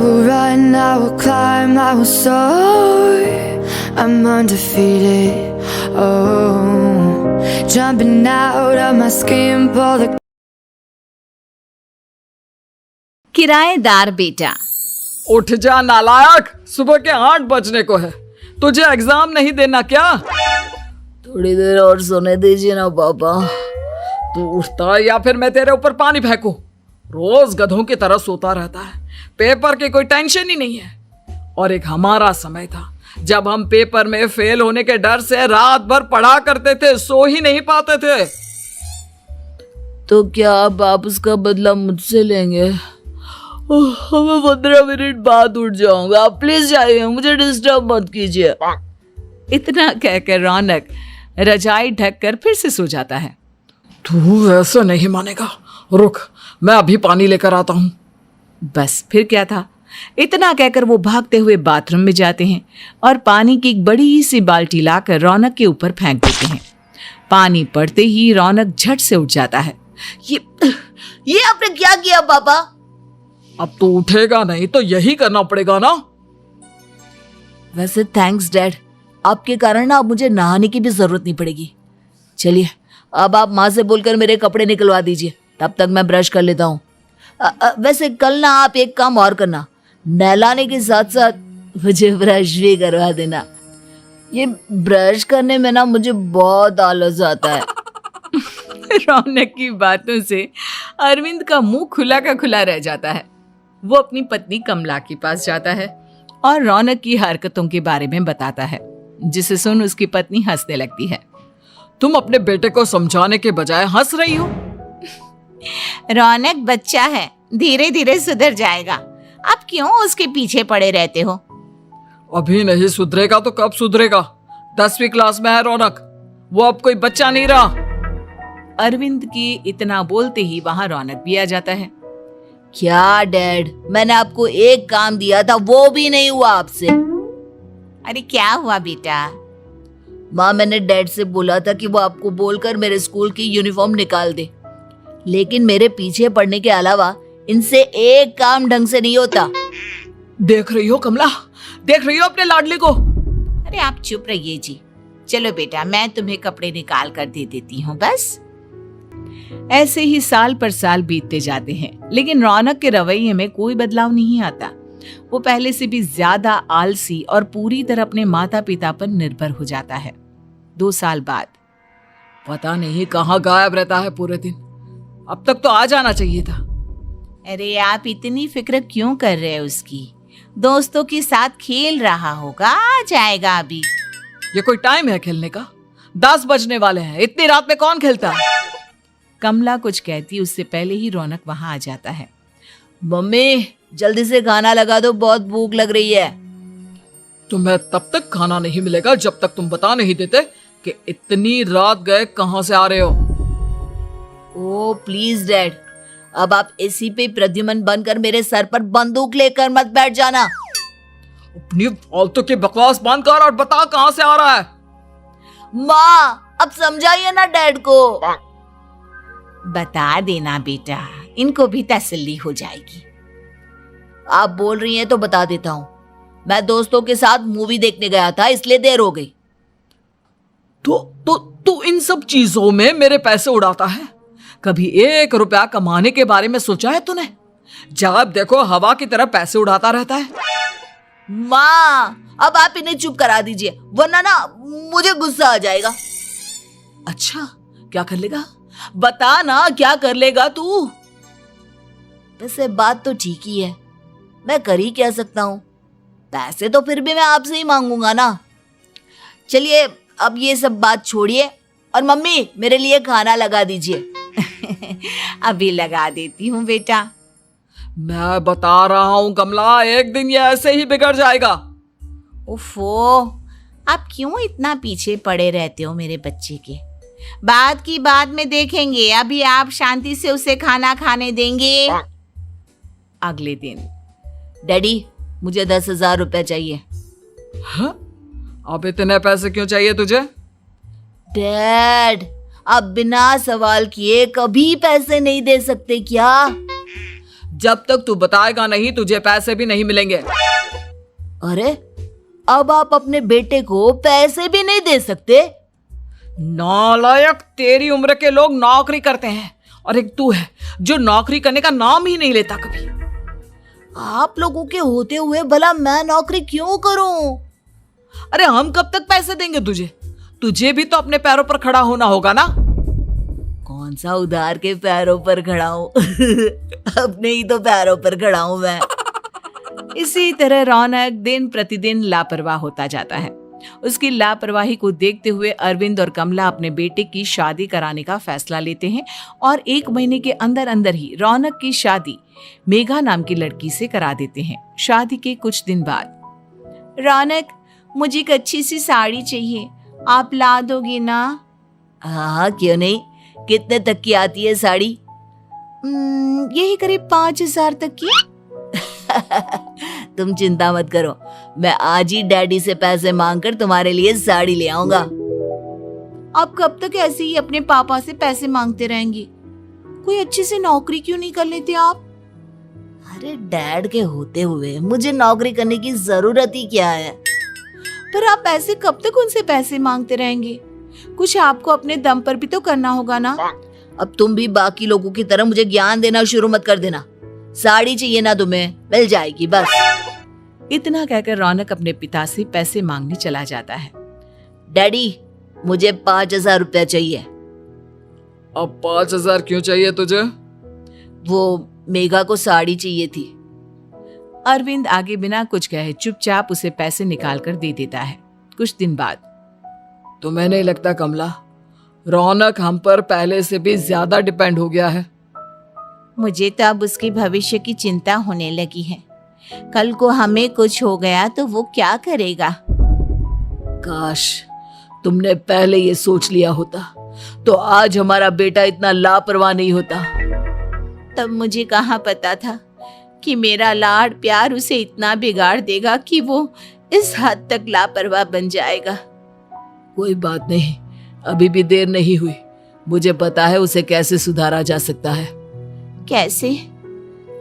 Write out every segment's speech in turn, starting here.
will run, I will climb, I will soar. I'm undefeated. Oh, jumping out of my skin, pull the किराएदार बेटा। उठ जा नालायक, सुबह के 8 बजने को है। तुझे एग्जाम नहीं देना क्या? थोड़ी देर और सोने दीजिए ना पापा। तू उठता या फिर मैं तेरे ऊपर पानी फेंकूं? रोज गधों की तरह सोता रहता है, पेपर की कोई टेंशन ही नहीं है। और एक हमारा समय था जब हम पेपर में फेल होने के डर से रात भर पढ़ा करते थे, सो ही नहीं पाते थे। तो क्या आप उसका बदला मुझसे लेंगे? मैं 15 मिनट बाद उठ जाऊंगा, आप प्लीज जाइए, मुझे डिस्टर्ब मत कीजिए। इतना कहकर रौनक रजाई ढककर फिर से सो जाता है। तू ऐसा नहीं मानेगा, रुक मैं अभी पानी लेकर आता हूँ। बस फिर क्या था, इतना कहकर वो भागते हुए बाथरूम में जाते हैं और पानी की एक बड़ी सी बाल्टी लाकर रौनक के ऊपर फेंक देते हैं। पानी पड़ते ही रौनक झट से उठ जाता है। ये आपने क्या किया पापा? अब तो उठेगा नहीं तो यही करना पड़ेगा ना। वैसे थैंक्स डैड, आपके कारण ना अब मुझे नहाने की भी जरूरत नहीं पड़ेगी। चलिए अब आप माँ से बोलकर मेरे कपड़े निकलवा दीजिए, तब तक मैं ब्रश कर लेता हूँ। वैसे कल ना आप एक काम और करना, नहलाने के साथ साथ मुझे ब्रश भी करवा देना। ये ब्रश करने में ना मुझे बहुत आलस आता है। रौनक की बातों से अरविंद का मुंह खुला का खुला रह जाता है। वो अपनी पत्नी कमला के पास जाता है और रौनक की हरकतों के बारे में बताता है, जिसे सुन उसकी पत्नी हंसने लगती है। तुम अपने बेटे को समझाने के बजाय हंस रही हो। रौनक बच्चा है, धीरे धीरे सुधर जाएगा, आप क्यों उसके पीछे पड़े रहते हो? अभी नहीं सुधरेगा तो कब सुधरेगा? 10वीं क्लास में है रौनक, वो अब कोई बच्चा नहीं रहा। अरविंद की इतना बोलते ही वहां रौनक भी आ जाता है। क्या डैड, मैंने आपको एक काम दिया था, वो भी नहीं हुआ आपसे। अरे क्या हुआ बेटा? माँ, मैंने डैड से बोला था कि वो आपको बोलकर मेरे स्कूल की यूनिफॉर्म निकाल दे, लेकिन मेरे पीछे पड़ने के अलावा इनसे एक काम ढंग से नहीं होता। देख रही हो कमला, देख रही हो अपने लाडले को? अरे आप चुप रहिए जी। चलो बेटा, मैं तुम्हें कपड़े निकाल कर दे देती हूँ। बस ऐसे ही साल पर साल बीतते जाते हैं, लेकिन रौनक के रवैये में कोई बदलाव नहीं आता। वो पहले से भी ज्यादा आलसी और पूरी तरह अपने माता पिता पर निर्भर हो जाता है। 2 साल बाद पता नहीं कहाँ गायब रहता है पूरे दिन, अब तक तो आ जाना चाहिए था। अरे आप इतनी फिक्र क्यों कर रहे हैं उसकी? दोस्तों के साथ खेल रहा होगा, आ जाएगा अभी। ये कोई टाइम है खेलने का? 10 बजने वाले हैं, इतनी रात में कौन खेलता है? कमला कुछ कहती उससे पहले ही रौनक वहां आ जाता है। मम्मी जल्दी से खाना लगा दो, बहुत भूख लग रही है। तुम्हें तब तक खाना नहीं मिलेगा जब तक तुम बता नहीं देते कि इतनी रात गए कहां से आ रहे हो। ओ प्लीज डैड, अब आप एसी पे प्रद्युमन बनकर मेरे सर पर बंदूक लेकर मत बैठ जाना। अपनी फालतू की बकवास बंद कर और बता कहां से आ रहा है। माँ अब समझाइए ना डैड को। बता देना बेटा, इनको भी तसल्ली हो जाएगी। आप बोल रही हैं तो बता देता हूँ, मैं दोस्तों के साथ मूवी देखने गया था, इसलिए देर हो गई। तो इन सब चीजों में मेरे पैसे उड़ाता है। कभी 1 रुपया कमाने के बारे में सोचा है तूने? जब देखो हवा की तरह पैसे उड़ाता रहता है। माँ अब आप इन्हें चुप करा दीजिए, वरना ना मुझे गुस्सा आ जाएगा। अच्छा क्या कर लेगा? बता ना क्या कर लेगा तू? वैसे बात तो ठीक ही है, मैं कर ही क्या सकता हूँ। पैसे तो फिर भी मैं आपसे ही मांगूंगा ना। चलिए अब ये सब बात छोड़िए और मम्मी मेरे लिए खाना लगा दीजिए। अभी लगा देती हूँ बेटा। मैं बता रहा हूँ कमला, एक दिन ये ऐसे ही बिगड़ जाएगा। ओफो, आप क्यों इतना पीछे पड़े रहते हो मेरे बच्चे के? बात की बात में देखेंगे, अभी आप शांति से उसे खाना खाने देंगे। अगले दिन डैडी मुझे 10,000 रुपए चाहिए। हाँ? अब इतने पैसे क्यों चाहिए तुझे? डैड आप बिना सवाल किए कभी पैसे नहीं दे सकते क्या? जब तक तू बताएगा नहीं तुझे पैसे भी नहीं मिलेंगे। अरे अब आप अपने बेटे को पैसे भी नहीं दे सकते? नालायक, तेरी उम्र के लोग नौकरी करते हैं और एक तू है जो नौकरी करने का नाम ही नहीं लेता कभी। आप लोगों के होते हुए भला मैं नौकरी क्यों करूं? अरे हम कब तक पैसे देंगे तुझे? तुझे भी तो अपने पैरों पर खड़ा होना होगा ना। कौन सा उधार के पैरों पर खड़ा हूं? अपने ही तो पैरों पर खड़ा हूं मैं। इसी तरह रौनक दिन प्रतिदिन लापरवाह होता जाता है। उसकी लापरवाही को देखते हुए अरविंद और कमला अपने बेटे की शादी कराने का फैसला लेते हैं और 1 महीने के अंदर अंदर ही रौनक की शादी मेघा नाम की लड़की से करा देते हैं। शादी के कुछ दिन बाद, रौनक, मुझे एक अच्छी सी साड़ी चाहिए, आप ला दोगे ना? हाँ, क्यों नहीं। कितने तक की आती है साड़ी? यही करीब 5,000 तक की। तुम चिंता मत करो, मैं आज ही डैडी से पैसे मांगकर तुम्हारे लिए साड़ी ले आऊंगा। आप कब तक ऐसे ही अपने पापा से पैसे मांगते रहेंगे? कोई अच्छी सी नौकरी क्यों नहीं कर लेते आप? अरे डैड के होते हुए मुझे नौकरी करने की जरूरत ही क्या है? पर आप ऐसे कब तक उनसे पैसे मांगते रहेंगे? कुछ आपको अपने दम पर भी तो करना होगा ना। अब तुम भी बाकी लोगों की तरह मुझे ज्ञान देना शुरू मत कर देना। साड़ी चाहिए ना तुम्हें, मिल जाएगी बस। इतना कहकर रौनक अपने पिता से पैसे मांगने चला जाता है। डैडी, मुझे 5,000 रुपया चाहिए। अब 5,000 क्यों चाहिए तुझे? वो मेघा को साड़ी चाहिए थी। अरविंद आगे बिना कुछ कहे चुपचाप उसे पैसे निकाल कर दे देता है। कुछ दिन बाद, तुम्हें नहीं लगता कमला, रौनक हम पर पहले से भी ज्यादा डिपेंड हो गया है? मुझे तो अब उसके भविष्य की चिंता होने लगी है। कल को हमें कुछ हो गया तो वो क्या करेगा? काश तुमने पहले ये सोच लिया होता तो आज हमारा बेटा इतना लापरवाह नहीं होता। तब मुझे कहाँ पता था कि मेरा लाड प्यार उसे इतना बिगाड़ देगा कि वो इस हद तक लापरवाह बन जाएगा। कोई बात नहीं, अभी भी देर नहीं हुई। मुझे पता है उसे कैसे सुधारा जा सकता है। कैसे?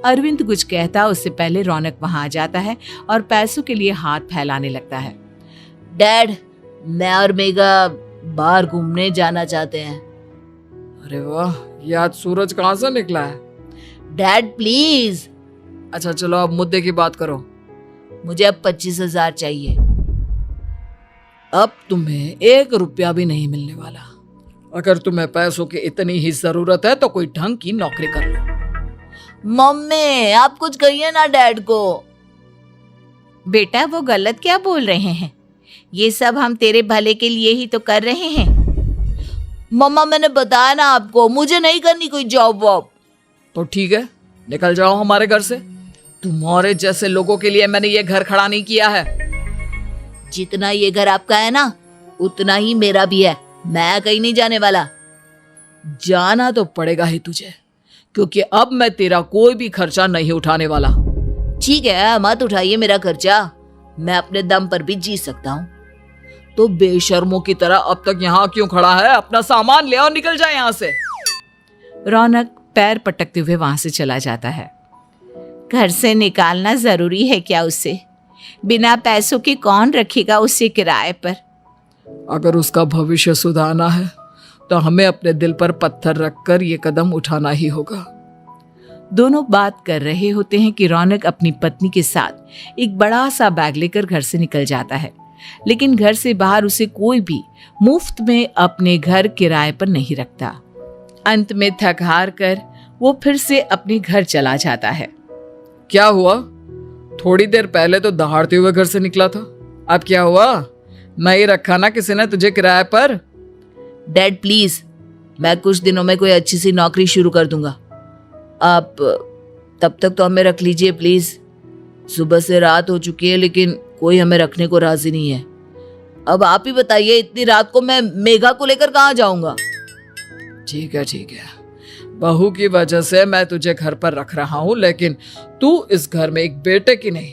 अरविंद कुछ कहता उससे पहले रौनक वहां आ जाता है और पैसों के लिए हाथ फैलाने लगता है। डैड, मैं और मेघा बाहर घूमने जाना चाहते हैं। अरे वाह, ये आज सूरज कहाँ से निकला है? Dad please. अच्छा चलो अब मुद्दे की बात करो। मुझे अब 25,000 चाहिए। अब तुम्हें 1 रुपया भी नहीं मिलने वाला। अगर तुम्हें पैसों की इतनी ही जरूरत है तो कोई ढंग की नौकरी कर लो। मम्मी, आप कुछ कहिए ना डैड को। बेटा, वो गलत क्या बोल रहे हैं? ये सब हम तेरे भले के लिए ही तो कर रहे हैं। मम्मा, मैंने बताया ना आपको, मुझे नहीं करनी कोई जॉब वॉब। तो ठीक है, निकल जाओ हमारे घर से। तुम्हारे जैसे लोगों के लिए मैंने ये घर खड़ा नहीं किया है। जितना ये घर आपका है ना, उतना ही मेरा भी है। मैं कहीं नहीं जाने वाला। जाना तो पड़ेगा ही तुझे, क्योंकि अब मैं तेरा कोई भी खर्चा नहीं उठाने वाला। ठीक है, मत उठाइए मेरा खर्चा, मैं अपने दम पर भी जी सकता हूँ। तो बेशर्मों की तरह अब तक यहाँ क्यों खड़ा है? अपना सामान ले और निकल जाए यहाँ से। रौनक पैर पटकते हुए वहां से चला जाता है। घर से निकालना जरूरी है क्या उसे? बिना पैसों के कौन रखेगा उसे किराए पर? अगर उसका भविष्य सुधारना है तो हमें अपने दिल पर पत्थर रखकर ये कदम उठाना ही होगा। दोनों बात कर रहे होते हैं कि रौनक अपनी पत्नी के साथ एक बड़ा सा बैग लेकर घर से निकल जाता है, लेकिन घर से बाहर उसे कोई भी मुफ्त में अपने घर किराए पर नहीं रखता। अंत में थक हार कर वो फिर से अपने घर चला जाता है। क्या हुआ? थोड़ी देर पहले तो दहाड़ते हुए घर से निकला था, अब क्या हुआ? नहीं रखा ना किसी ने तुझे किराए पर? डैड प्लीज, मैं कुछ दिनों में कोई अच्छी सी नौकरी शुरू कर दूंगा। आप तब तक तो हमें रख लीजिए प्लीज। सुबह से रात हो चुकी है लेकिन कोई हमें रखने को राजी नहीं है। अब आप ही बताइए, इतनी रात को मैं मेघा को लेकर कहाँ जाऊंगा? ठीक है, बहू की वजह से मैं तुझे घर पर रख रहा हूँ, लेकिन तू इस घर में एक बेटे की नहीं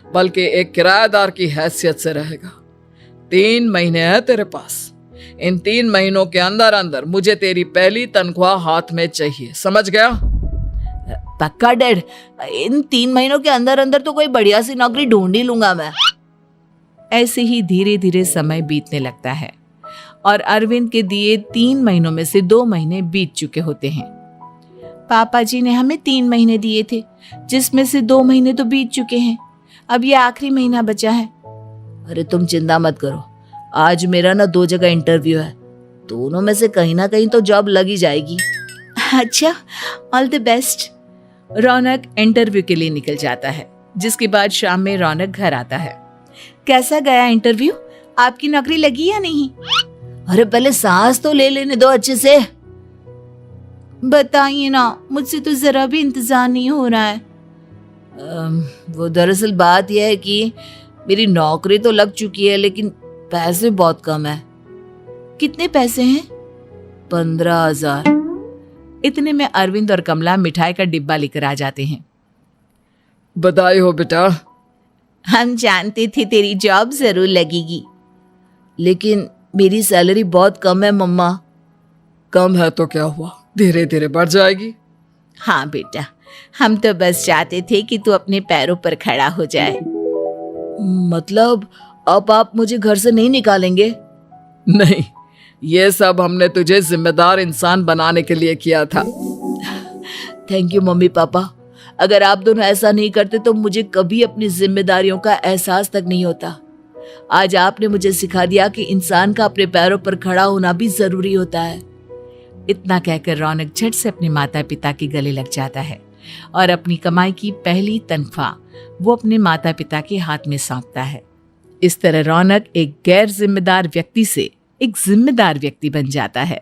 बल्कि एक किराएदार की हैसियत से रहेगा। 3 महीने हैं तेरे पास। इन 3 महीनों के अंदर अंदर मुझे तेरी पहली तनख्वाह हाथ में चाहिए, समझ गया? पक्का डैड, इन 3 महीनों के अंदर अंदर तो कोई बढ़िया सी नौकरी ढूंढ ही लूंगा मैं। ऐसे ही धीरे धीरे समय बीतने लगता है और अरविंद के दिए 3 महीनों में से 2 महीने बीत चुके होते हैं। पापा जी ने हमें 3 महीने दिए थे, जिसमें से 2 महीने तो बीत चुके हैं। अब ये आखिरी महीना बचा है। अरे तुम चिंता मत करो, आज मेरा ना 2 जगह इंटरव्यू है, दोनों में से कहीं ना कहीं तो जॉब लगी जाएगी। अच्छा, all the best. Raunak interview के लिए निकल जाता है, जिसके बाद शाम में रौनक घर आता है। कैसा गया इंटरव्यू? आपकी नौकरी लगी या नहीं? अरे पहले सांस तो ले लेने दो अच्छे से। बताइए ना, मुझसे तो जरा भी इंतजार नहीं हो रहा है। वो दरअसल बात यह है कि मेरी नौकरी तो लग चुकी है, लेकिन पैसे बहुत कम है। कितने पैसे हैं? 15,000। इतने में अरविंद और कमला मिठाई का डिब्बा लेकर आ जाते हैं। बधाई हो बेटा। हम जानते थे तेरी जॉब जरूर लगेगी। लेकिन मेरी सैलरी बहुत कम है मम्मा। कम है तो क्या हुआ, धीरे धीरे बढ़ जाएगी। हाँ बेटा, हम तो बस चाहते थे कि तू अपने पैरों पर खड़ा हो जाए। मतलब अब आप मुझे घर से नहीं निकालेंगे? नहीं, ये सब हमने तुझे जिम्मेदार इंसान बनाने के लिए किया था। Thank you mummy papa. अगर आप दोनों ऐसा नहीं करते तो मुझे कभी अपनी जिम्मेदारियों का एहसास तक नहीं होता। आज आपने मुझे सिखा दिया कि इंसान का अपने पैरों पर खड़ा होना भी जरूरी होता है। इतना कहकर रौनक झट से अपने माता पिता के गले लग जाता है और अपनी कमाई की पहली तनख्वाह वो अपने माता पिता के हाथ में सौंपता है। इस तरह रौनक एक गैर जिम्मेदार व्यक्ति से एक जिम्मेदार व्यक्ति बन जाता है।